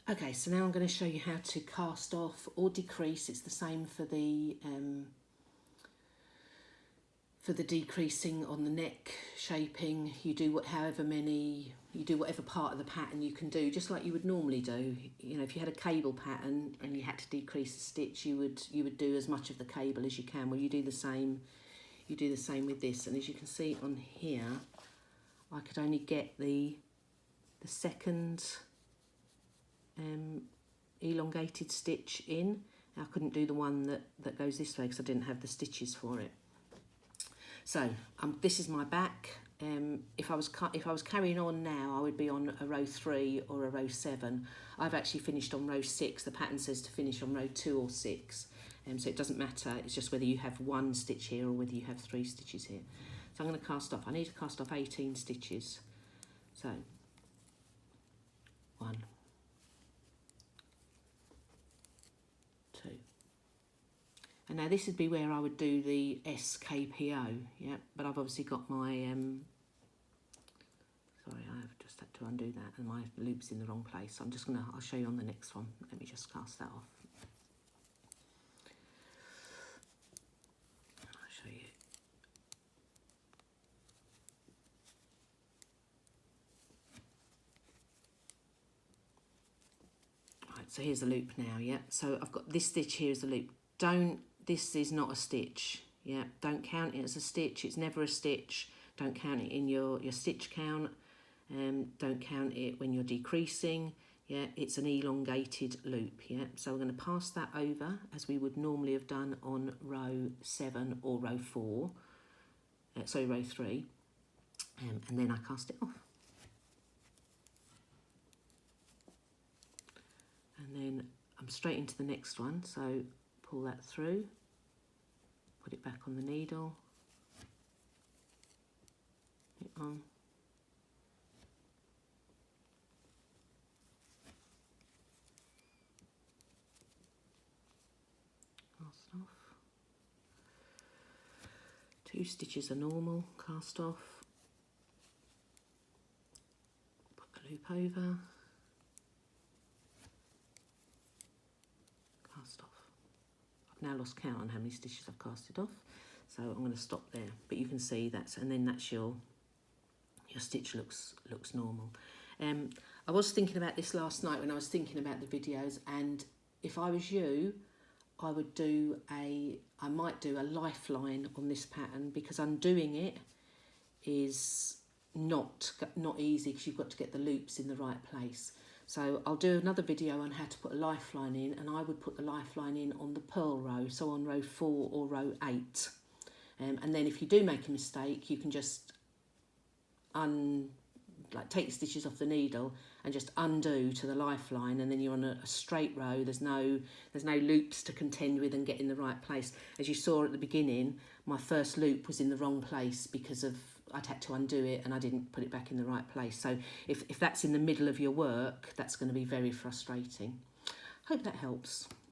Okay, so now I'm going to show you how to cast off or decrease. It's the same for the decreasing on the neck shaping. You do whatever part of the pattern you can do, just like you would normally do. You know, if you had a cable pattern and you had to decrease a stitch, you would do as much of the cable as you can. Well, you do the same. You do the same with this, and as you can see on here, I could only get the second elongated stitch in. I couldn't do the one that goes this way because I didn't have the stitches for it. So this is my back. If I was carrying on now, I would be on a row 3 or a row 7. I've actually finished on row 6. The pattern says to finish on row 2 or 6. So it doesn't matter. It's just whether you have 1 stitch here or whether you have 3 stitches here. So I'm going to cast off. I need to cast off 18 stitches. So 1, 2. And now this would be where I would do the SKPO, yeah, but I've obviously got my, sorry, I've just had to undo that and my loop's in the wrong place. So I'll show you on the next one. Let me just cast that off. I'll show you. Right, so here's the loop now, yeah. So I've got this stitch here as a loop. This is not a stitch, yeah. Don't count it as a stitch. It's never a stitch. Don't count it in your stitch count. Don't count it when you're decreasing. Yeah, it's an elongated loop. Yeah, so we're going to pass that over as we would normally have done on row 7 or row 4. Sorry, row 3, and then I cast it off. And then I'm straight into the next one. So pull that through, put it back on the needle, put it on. Cast off. 2 stitches are normal, cast off. Put the loop over. Cast off. I've now lost count on how many stitches I've casted off, so I'm going to stop there. But you can see that's your stitch looks normal. I was thinking about this last night when I was thinking about the videos, and if I was you, I might do a lifeline on this pattern, because undoing it is not easy because you've got to get the loops in the right place. So I'll do another video on how to put a lifeline in, and I would put the lifeline in on the purl row, so on row 4 or row 8. And then if you do make a mistake, you can just take the stitches off the needle and just undo to the lifeline, and then you're on a straight row. There's no loops to contend with and get in the right place. As you saw at the beginning, my first loop was in the wrong place because I'd had to undo it and I didn't put it back in the right place. So if that's in the middle of your work, that's going to be very frustrating. Hope that helps.